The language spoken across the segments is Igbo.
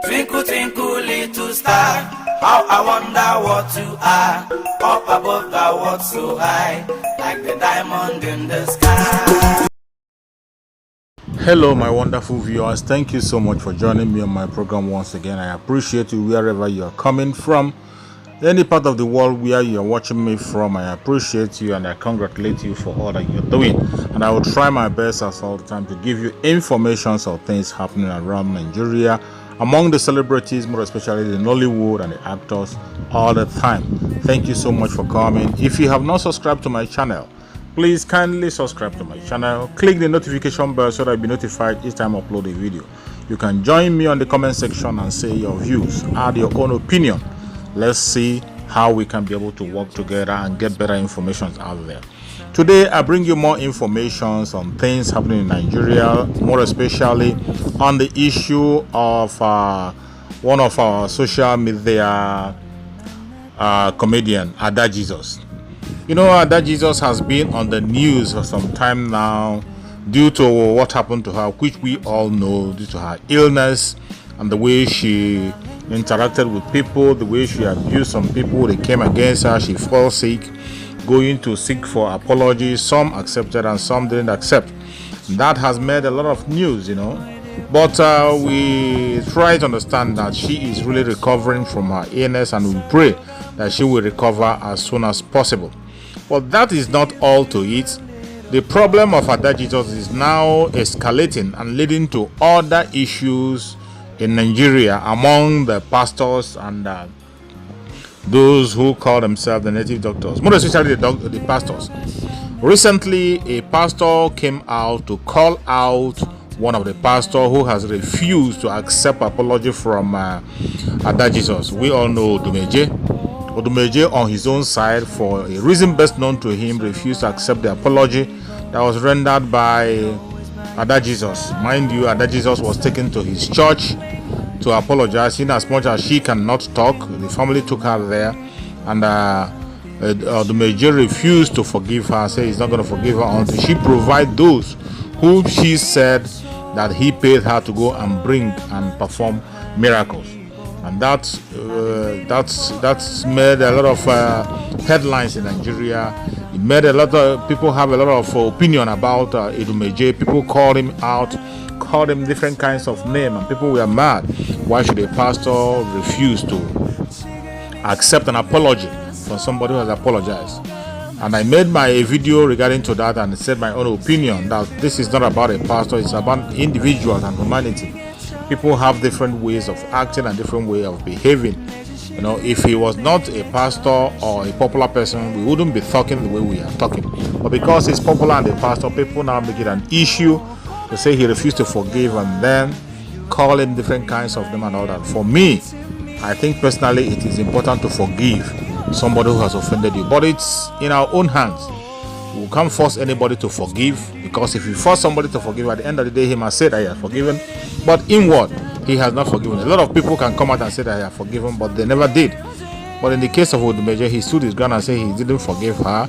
Twinkle, twinkle, little star, how I wonder what you are. Up above the world so high, like the diamond in the sky. Hello my wonderful viewers, thank you so much for joining me on my program once again. I appreciate you wherever you are coming from, any part of the world where you are watching me from. I appreciate you and I congratulate you for all that you're doing, and I will try my best as all the time to give you information of things happening around Nigeria, among the celebrities, more especially the Nollywood and the actors all the time. Thank you so much for coming. If you have not subscribed to my channel, please kindly subscribe to my channel, click the notification bell so that you'll be notified each time I upload a video. You can join me on the comment section and say your views, add your own opinion. Let's see how we can be able to work together and get better information out there. Today I bring you more information on things happening in Nigeria, more especially on the issue of one of our social media comedian, Ada Jesus. You know, Ada Jesus has been on the news for some time now due to what happened to her, which we all know, due to her illness and the way she interacted with people, the way she abused some people. They came against her, she fell sick, going to seek for apologies. Some accepted and some didn't accept. That has made a lot of news, you know, but we try to understand that she is really recovering from her illness, and we pray that she will recover as soon as possible. But that is not all to it. The problem of Ada Jesus is now escalating and leading to other issues in Nigeria among the pastors and those who call themselves the native doctors, more especially the pastors. Recently, a pastor came out to call out one of the pastors who has refused to accept apology from Ada Jesus. We all know Odumeje. Odumeje, on his own side, for a reason best known to him, refused to accept the apology that was rendered by Ada Jesus. Mind you, Ada Jesus was taken to his church to apologize. In as much as she cannot talk, the family took her there, and Odumeje refused to forgive her, say he's not going to forgive her until she provide those whom she said that he paid her to go and bring and perform miracles. And that's made a lot of headlines in Nigeria. It made a lot of people have a lot of opinion about Odumeje. People called him out, called him different kinds of names, and people were mad. Why should a pastor refuse to accept an apology from somebody who has apologized? And I made my video regarding to that and said my own opinion that this is not about a pastor, it's about individuals and humanity. People have different ways of acting and different way of behaving. You know, if he was not a pastor or a popular person, we wouldn't be talking the way we are talking. But because he's popular and a pastor, people now make it an issue to say he refused to forgive and then call him different kinds of them and all that. For me, I think personally it is important to forgive somebody who has offended you, but it's in our own hands. We can't force anybody to forgive, because if you force somebody to forgive, at the end of the day he must say that he has forgiven, but inward he has not forgiven. A lot of people can come out and say that he has forgiven, but they never did. But in the case of Odumeje, he stood his ground and said he didn't forgive her,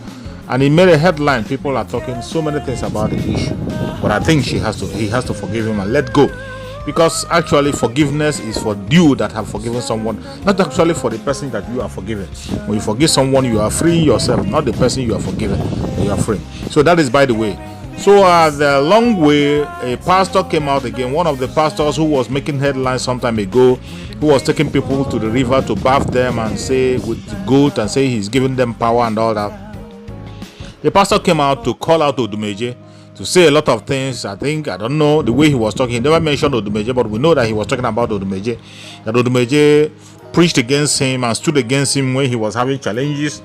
and he made a headline. People are talking so many things about the issue, but I think he has to forgive him and let go. Because actually forgiveness is for you that have forgiven someone, not actually for the person that you are forgiven. When you forgive someone, you are free yourself, not the person you are forgiven. You are free. So that is by the way. So the long way, a pastor came out again. One of the pastors who was making headlines some time ago, who was taking people to the river to bath them and say with the goat and say he's giving them power and all that. The pastor came out to call out Odumeje, to say a lot of things. I don't know the way he was talking. He never mentioned Odumeje, but we know that he was talking about Odumeje. That Odumeje preached against him and stood against him when he was having challenges.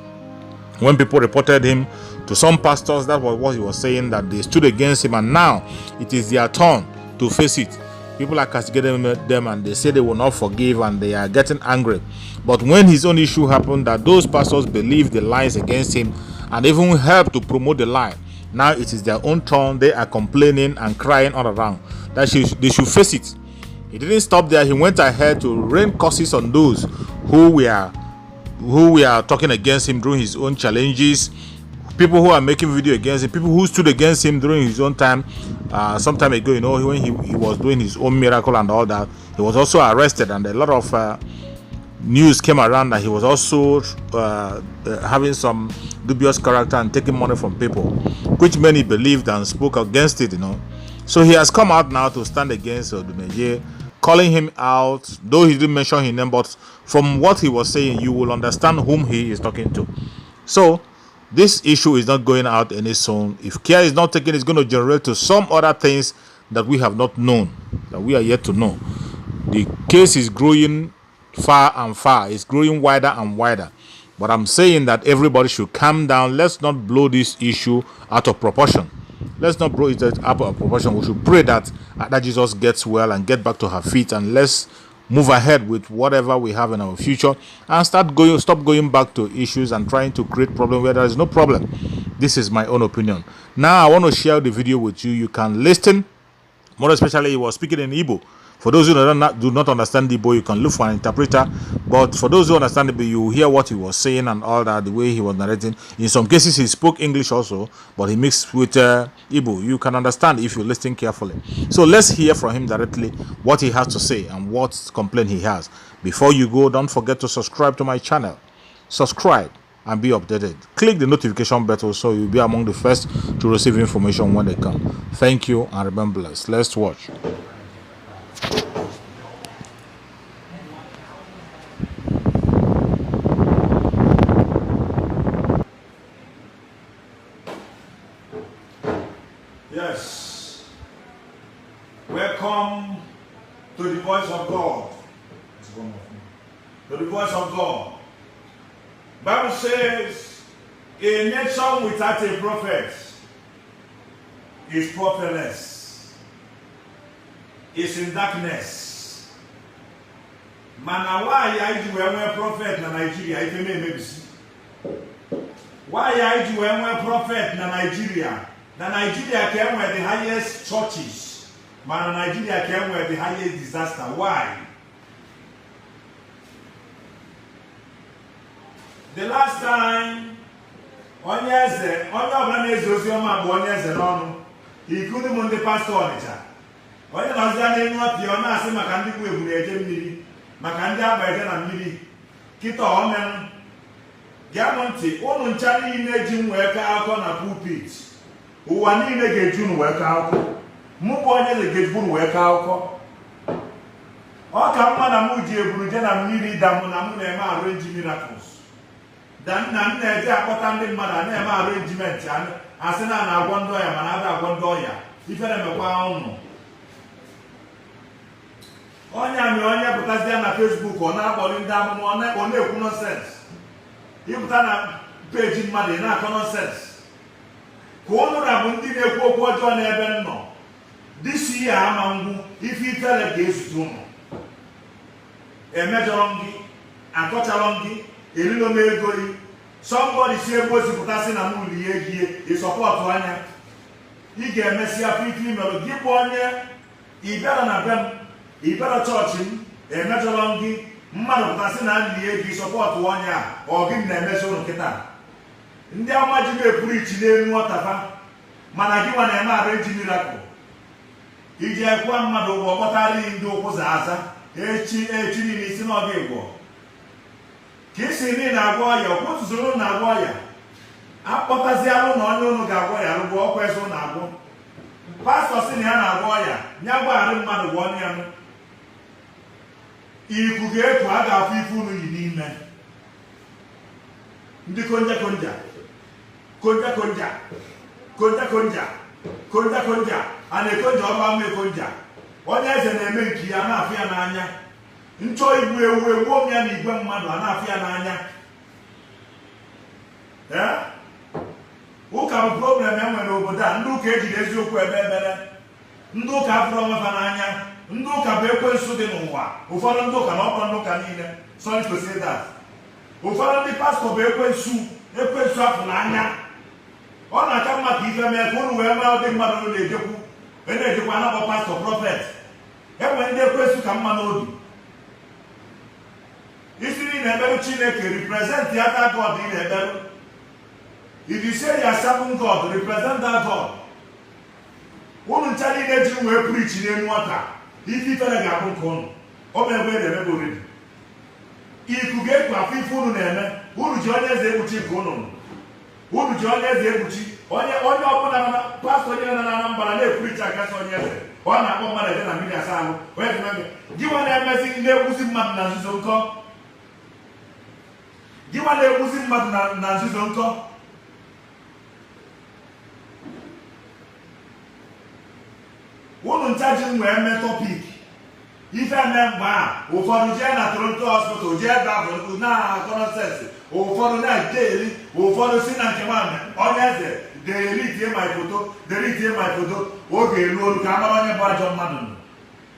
When people reported him to some pastors, that was what he was saying, that they stood against him, and now it is their turn to face it. People are castigating them and they say they will not forgive and they are getting angry. But when his own issue happened, that those pastors believed the lies against him and even helped to promote the lie. Now it is their own turn. They are complaining and crying all around that they should face it. He didn't stop there. He went ahead to rain curses on those who were talking against him during his own challenges, people who are making video against him, people who stood against him during his own time, some time ago, you know, when he was doing his own miracle and all that, he was also arrested, and a lot of news came around that he was also having some dubious character and taking money from people, which many believed and spoke against it, you know. So he has come out now to stand against Odumeje, calling him out, though he didn't mention his name, but from what he was saying, you will understand whom he is talking to. So this issue is not going out any soon. If care is not taken, it's going to generate to some other things that we have not known, that we are yet to know. The case is growing far and far. It's growing wider and wider. But I'm saying that everybody should calm down. Let's not blow this issue out of proportion. Let's not blow it out of proportion. We should pray that Jesus gets well and get back to her feet, and let's move ahead with whatever we have in our future and stop going back to issues and trying to create problem where there is no problem. This is my own opinion. Now I want to share the video with you. You can listen. More especially, he was speaking in Igbo. For those who do not understand Igbo, you can look for an interpreter. But for those who understand Igbo, you hear what he was saying and all that, the way he was narrating. In some cases, he spoke English also, but he mixed with Igbo. You can understand if you listen carefully. So let's hear from him directly what he has to say and what complaint he has. Before you go, don't forget to subscribe to my channel. Subscribe and be updated. Click the notification button so you'll be among the first to receive information when they come. Thank you and remember blessed. Let's watch. Yes. Welcome to the voice of God. To the voice of God. Bible says, a nation without a prophet is prophetless. Is in darkness. Man, why are you a prophet in Nigeria? If you may see. Why are you a prophet in Nigeria? Na Nigeria came where the highest churches. Man, Nigeria came where the highest disaster. Why? The last time, Onyeze, he couldn't want the pastor on it. When you was done, not the honor, say, Macandi will be a Gemini, Macanda by then and Midi, Kita Omen, Gamonti, Onun Chani in a gym worker out on a pulpit. Who are in a get June work out. Muponya the get good work out. Or come on a moody, Brujana Miri, Damunamuna arrange miracles. Dan Nana, Japatan Mother, never arrangement, and Asana, one doya, another one doya. If I am a wow. Onya, because they are on Facebook or not, or in Dam, or nonsense. You put on a page in money, not nonsense. This year, if you tell a case to a majority, a quarterlongi, a little megori, somebody say what's the potassium and moon is support one. You get messy up with female, give one year, he better them, he better touch him, a majority, mother potassium and the support 1 year, or give them a measure of Kita. Ndị amaji preach n'elu whatever mana gị wana eme arrange miracle iji ekwa mmadụ ụgwọ kpọtara ndị ụkwụ zaza echi n'isi na ọga igbo ka isi ni na-agwọ ọya ọkwụtụzụrụ na-agwọ ọya akpọtazialụ na onye unu ga-agwọ ya rụgwọ ọkwa eso na-agwọ pastọ si na ya na-agwọ ọya nya gbagharị mmadụ gwọ ọnụ ya iku ga-eku a ga-afụ ife unu yi n'ime ndị konja a na-ekonja ọba mma ekonja onye eze na-eme nke ya na-afụ ya n'anya nchọ igbu ewu ya na igwe mmadụ a na-afụ ya n'anya ụka bụ problem e nwere n'obodo a ndị ụka ejiri eziokwu ebe ebere ndị ụka afụrụ onwefa n'anya ndị ụka bụ ekwensu dị n'ụwa ụfọdụ ndị ụka na ọkpọ ndị ụka niile sorry to say that ụfọdụ ndị pastọ bụ ekwensu afụ n'anya ọ na-aka mma ka ife mee ka unu wee mara ụdị mmadụ na-ejekwa anabọ pastọ prọfet enwere ndị ekwensu ka mma n'obi isi niile ekperu Chineke represent ya ka God ị na-ekperu If you say you are serving God, represent that God. Unu ncha niile ji wee preach n'elu ọta ife ifere ga-abụ nke unu o megbe na-emebe oriri iku ga-ekwu afọ ife unu na-eme unu ji onye eze ekpuchi nke unu ji onye eze ekpuchi onye ọbụla pastọ onye na Anambra na-ekwurichi akasị onye eze ọ na-akpọ mmadụ eje na mmiri asa ahụ gị nwa na-emezi na-egbuzi mmadụ na nzuzo nkọ gị nwa na-egbuzi mmadụ na nzuzo nkọ unu nchaji wee mee tọpik ife eme mgbe a ụfọdụ jee na Toronto hospital jee davụ na kọnọsensị ụfọdụ na-ejeri ụfọdụ si na nke nwaanyị onye eze deritie my foto oge elu olu ka amara onye bụ ajọ mmadụ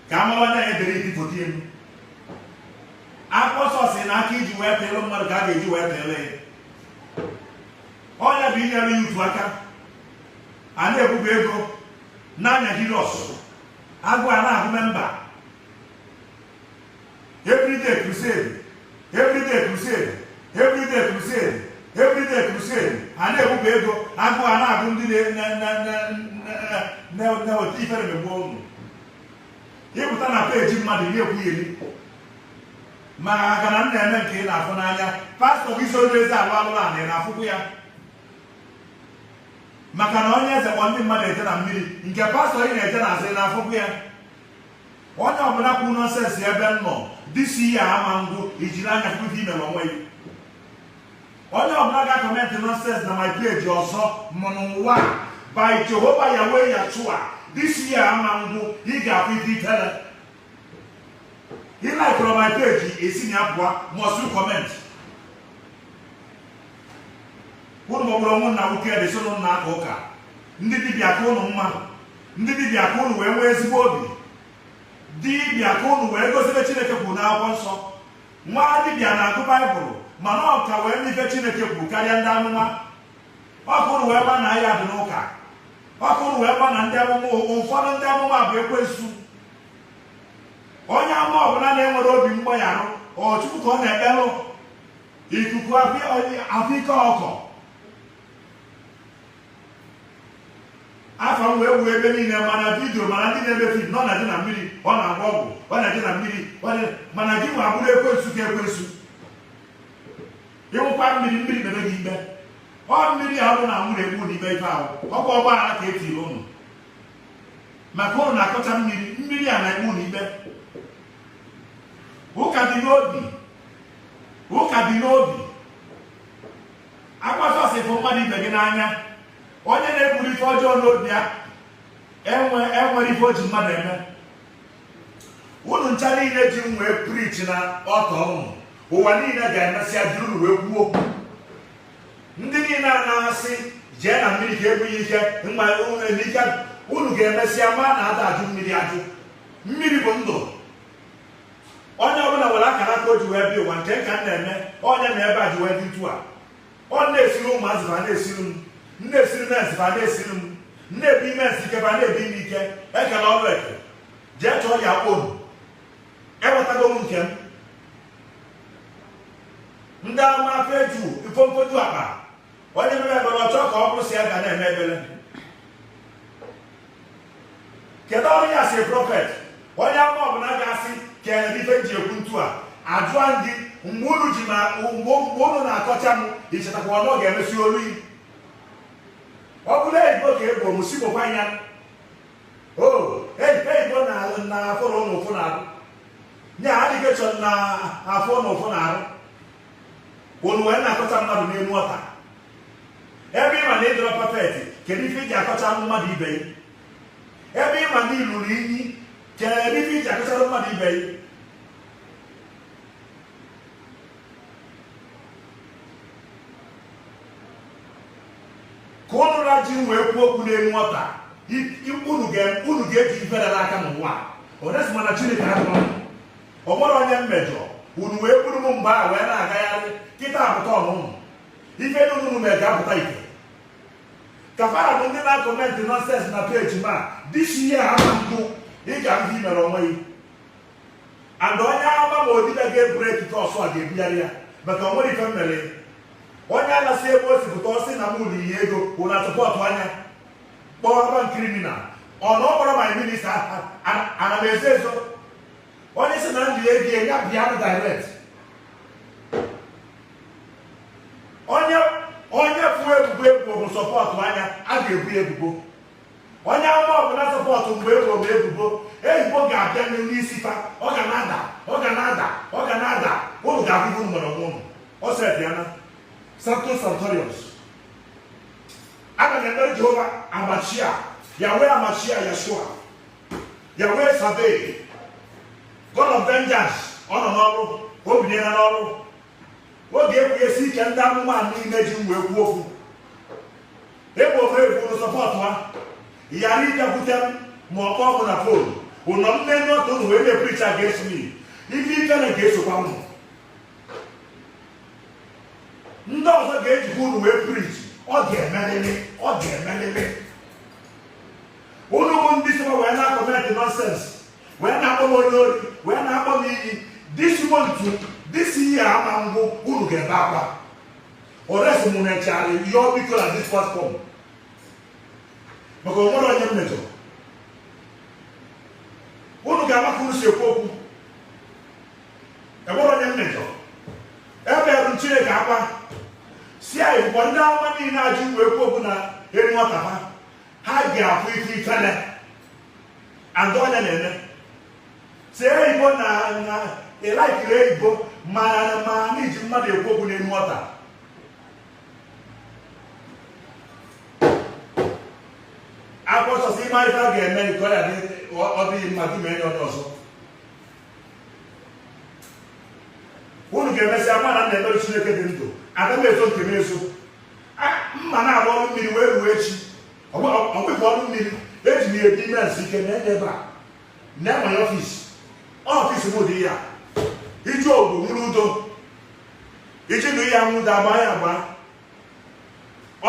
ka amara onye anyị deriti foto elu akwụkwọ si na aka iji wee teelu mmadụ ka a ga-eji wee teele ya onye bụ inyere ya utu aka a na-ebuba ego n'anya Hiros agụ a na-ahụ memba everyday crusade a na-ebuba ego agụ a na-agụ ndị na-eweta ifere megbe unu ịpụta na peji mmadụ na-ekwugheri maka na m na-eme nke ị na-afụ n'anya pastọ gị so eze alụ alụrụ a na na-afụkwu ya maka na onye eze kpọ ndị mmadụ eje na mmiri nke pastọ ị na-eje na asị na-afụkwu ya onye ọbụla kwu nọnsensị ebe m nọ disi ya ama ngụ ijiri anya fụkwu imere onwe ya onye ọbụla ga-akọmentị nọnsensị na my page ọzọ mụ n'ụwa by Jehova Yahweh Yahshua disi ya ama ngụ ị ga-afụ ife itere ị laikụrụ my page esi na apụa mọsụ kọment unu maọbụrụ ọnwụ na nwoke dị so nna aka ụka ndị dibịa ka unu mma ndị dibịa ka unu wee nwee ezigbo obi dibịa ka unu wee gozibe Chineke kwuru n'akwụkwọ nsọ nwa dibịa na-agụ Baịbụl mana ọ ka wee n'ife Chineke kwuru karịa ndị amụma ọkụ unu wee gba na ahịa dị n'ụka ọkụ unu wee gba na ndị amụma ụfọdụ ndị amụma bụ ekwensu onye amụma ọbụla na-enwere obi mgbagharụ Chukwu ka ọ na-ekpelụ ikuku afọ ike ọkọ afọ m wee wuo ebe niile mana vidio mana ndị na-eme fim nọ na dị na mmiri ọ na-agba ọgwụ ọ na-eje na mmiri mana gị nwa bụrụ ekwensu ka ekwensu ịnwụkwa mmiri mebe gị ikpe ọ mmiri ahụ na nwụrụ egbu n'ime ife ahụ ọkwa ọgbaghara ka etiri ụnụ maka ụnụ na-akọcha mmiri a na-egbu n'ikpe ụka dị n'obi agbasọsị fụ mmadụ ibe gị n'anya onye na-eburu ife ọjọọ n'obi ya enwere ife o ji mmadụ eme unu ncha niile ji m wee preach na ọtọ ụnụ ụwa niile ga-emesịa jiri unu wee kwuo okwu ndị niile a na-asị jee na mmiri ka ebughị ike mgbe unu ga-emesịa ma na-ada ajụ mmiri ajụ mmiri bụ ndụ onye ọbụla nwere akara aka o ji wee bịa ụwa nke ka m na-eme onye na ebe a ji wee dị ntu a ọ na-esiri ụmụazị ba na-esiri m na-esiri mensi ba na-esiri m na-ebi ime nsi ike ba na-ebi ime ike ekele ọrụ eke jee chọọ ya akpọnụ ewetago m nke m ndị amụma feju ifomfoju akpa onye mere ebere ọchọ ka ọ bụrụ si ya ga na-eme ebere kedu ọrụ ya si prọfet onye amụma ọbụla ga-asị kele ife nji ekwu ntu a ajụa ndị mgbe unu na-akọcha m ichetakwa ọnụ ọ ga-emesi olu yi ọ bụrụ eyibo ka ebo m si gbokwa ya eyibo na afụrụ ụnụ ụfụ na-arụ nye adịghị chọ na afụ ụnụ ụfụ na-arụ unu wee na-akọcha mmadụ n'elu ọta ebe ịma na ịdọrọ prọfeti kedu ife iji akọcha mmadụ ibe ya ebe ịma na iluru iyi kedu ife iji akọchara mmadụ ibe ya ka ụnụ raji wee kwuo okwu n'elu ọta unu ga-eji ifere n'aka n'ụwa onesima na Chineke atụrụ ọ nwere onye mmejọ unu wee buru m mgbe a wee na-agagharị kịta apụta ọnụnụ ife n'unu mege apụta ike ka fara bụ ndị na-akọmentị nọnsens na peji ma disi ihe ama ndụ ị ga-ahụ imere onwe ya and onye ama ma odibe ga-ebreki ka ọsọ a ga-ebugharị ya maka o nwere ife mmere onye anasị ebe o si pụta ọ sị na m ụlọ ihe ego bụ na sọpọtụ anya kpọrọ kriminal ọ na ọ kpọrọ my minista ana m ezo ezo onye si na ndị ego ya bịa direct onye fụ ebubo ebubo bụ sọpọtụ anya a ga-ebu ebubo onye ama ọbụla sọpọtụ mgbe ebubo ebubo ga-abịa n'isi fa ọ ga na-ada ụlụ ga-abụghị mgbọrọ nwụrụ ọ sị ya na Santos Santorius aga m emere Jehova Amachia Yahweh Amachia Yeshua Yahweh Sabe God of Vengeance ọ nọ n'ọrụ o binyere n'ọrụ oge ekwughesi ike ndị amụma niile ji wee kwuo okwu ebe ofe ekwuru sọpọtụ ha ghara ịbịakwute m ma ọ kpọọ m na fon ụnọ m nne n'otu ụnụ wee na-epricha against me ife ikere ga-esokwa m ndị ọzọ ga-ejikwa ụnụ wee prich ọ ga-emelele ụnụ bụ ndị sịkwa wee na-akọmentị nọnsens wee na-akpọ m onye ori wee na-akpọ m iyi this year ama ngwụ ụnụ ga-ebe akwa oresi mụ nechara yọọ biko na this platform maka onwere onye mmejọ ụnụ ga-amaka ụnụ si ekwu okwu enwere onye mmejọ eberụ Chineke akwa si anyị mgbe ndị ahụma niile ajụ wee kwuo okwu na eri nwata ha ga-afụ ife ikele andị onye na-eme si eyibo na ịlaikiri eyibo ma n'iji mmadụ ekwu okwu n'elu nwata akwọsọsị ime ife a ga-eme nke ọ dịghị mma gị mee onye ọzọ unu ga-emesi ama na na-emere Chineke dị ndụ aga m ezo nke m ezo mma na-arụ ọrụ mmiri wee ruo echi ọgwụgwọ ọrụ mmiri eji m ebi ime nsi ike na ebe a na-enwe ọfisi m dị ya iji ogbu nwere udo iji nụ ya nwụdo agba ya agba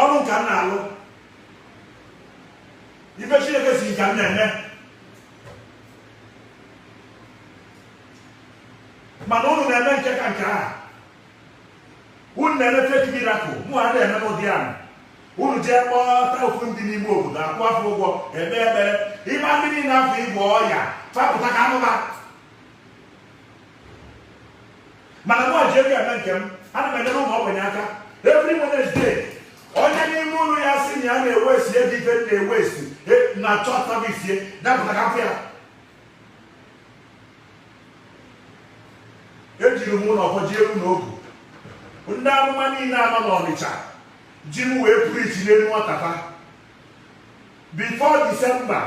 ọrụ nka m na-alụ ife Chineke si ka m na-eme mana unu na-eme nke ka nke a unu na-eme fake miracle mụ ha na-eme n'ụdị ahụ unu jee kpọta ofu ndị n'ime obodo akwụ afọ ụgwọ ebe ekpere ịma ndị niile afọ igwe ọya fapụta ka anụba mana mụ ji ego eme nke m ana m enyere ụmụ ogbenye aka every Wednesday onye n'ime ụlọ ya si na ya na-ewesi ego ife na-ewesi na chọt savisie dapụta ka afọ ya ejiri m ụlọ ọfọ ji elu n'ogu ndị amụma niile anọ n'Ọnịcha ji m wee prichi n'elu nwatafa before December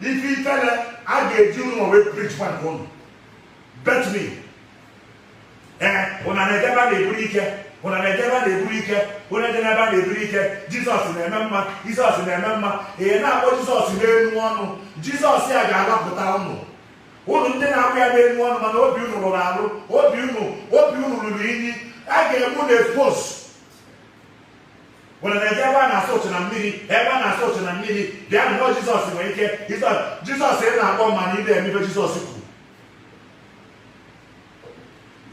ife ifele a ga-eji ụlọ wee prichi kwa nke ụnụ bet me ụna na-edebe na-eburu ike ụna na-edebe na-eburu ike onye dị n'ebe na-eburu ike Jizọs na-eme mma Jizọs na-eme mma ihe na-akpọ Jizọs n'elu ọnụ Jizọs ya ga-alapụta ụnụ ndị na-akpụ ya n'elu ọnụ mana obi unu rụrụ arụ obi unu ruru iyi a ga-egbu na expos nwere na-eje ebe a na-asa oche na mmiri ebe a na-asa oche na mmiri bịa nọ Jizọs nwere ike Jizọs ị na-akpọ ma na ide emebe Jizọs kwuru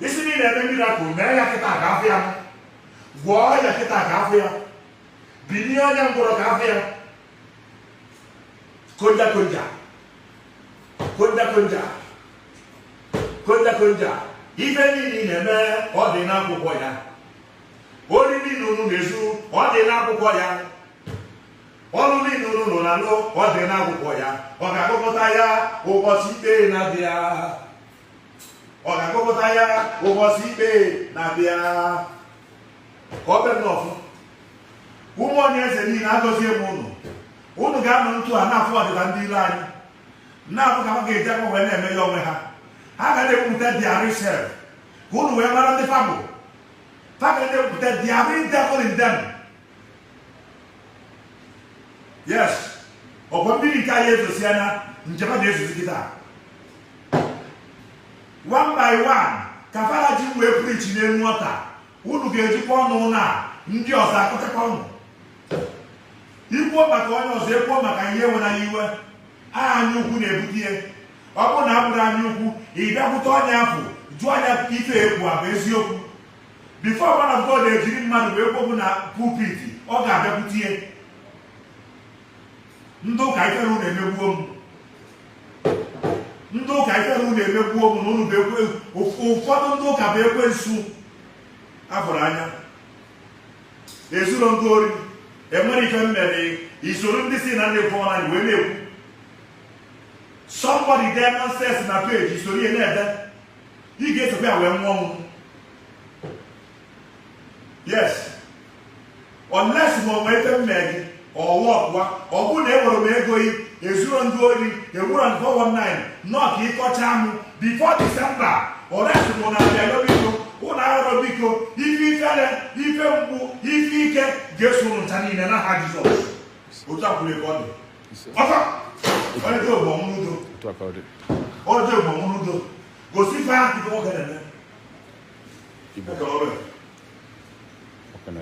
isi niile eme mirakụl mee ya kịta ka afọ ya gwọọ ya kịta ka afọ ya bilie onye ngwụrọ ka afọ ya konja ife niile na-eme ọ dị n'akwụkwọ ya oriri niile unu na-ezu ọ dị n'akwụkwọ ya ọrụ niile unu nọ na-alụ ọ dị n'akwụkwọ ya ọ ga-akpọpụta ya ụbọchị ikpe na-abịa ka ọ bịa n'ọfụ ụmụ onye eze niile agọzie m unu ga-anọ ntu a na-afụ ọdịda ndị ire anyị na-afụ ka ha ga-eji aka wee na-eme ya onwe ha ha ga na-ekwupụta diary self ka unu wee mara ndị fabụ fa ga na-ekwupụta diary devil in them. Yes, ọkwa mmiri nke anyị ezosi anya njem na-ezozi kịta one by one ka fara ji wee preach n'elu ọta unu ga-ejikwa ọnụ na ndị ọzọ akụtakwa ọnụ ikwuo maka onye ọzọ ekwuo maka ihe nwere iwe anya ukwu na-ebute ihe ọ bụrụ na abụrụ anya ukwu ị bịakwute onye afọ jụọ anya ife ekwu abụ eziokwu before man of God ejiri mmadụ wee kwopụ na pulpit ọ ga-abịakwutie ndị ụka ifere unu emegbuo m ndị ụka ifere unu emegbuo m na unu bụ ụfọdụ ndị ụka bụ ekwensu afọrọ anya ezuro ndị ori enwere ife mmere isoro ndị si na ndị fọrọ anyị wee na-ekwu somebody there nonsense na page isoro ihe na-ede ị ga-esokwa ya wee nwụọ ọnwụ. Yes, unless ma onwe ife mmere gị ọwa ọkwa ọ bụ na ewere m ego yi ezuro ndị ori ewura nke 419 nọ ka ịkọcha mụ before December ọresi mụ na abịa biko ụlọ ahụrụ biko ife ifere ife mgbu ife ike ga-eso ụnụ ncha niile na ha Jizọs otu akwụrụ ebe ọ dị ọfa onye dị ogbonwudo oje ogbonwudo gosi ife ahụ dịka nwoke na-eme Okay, no,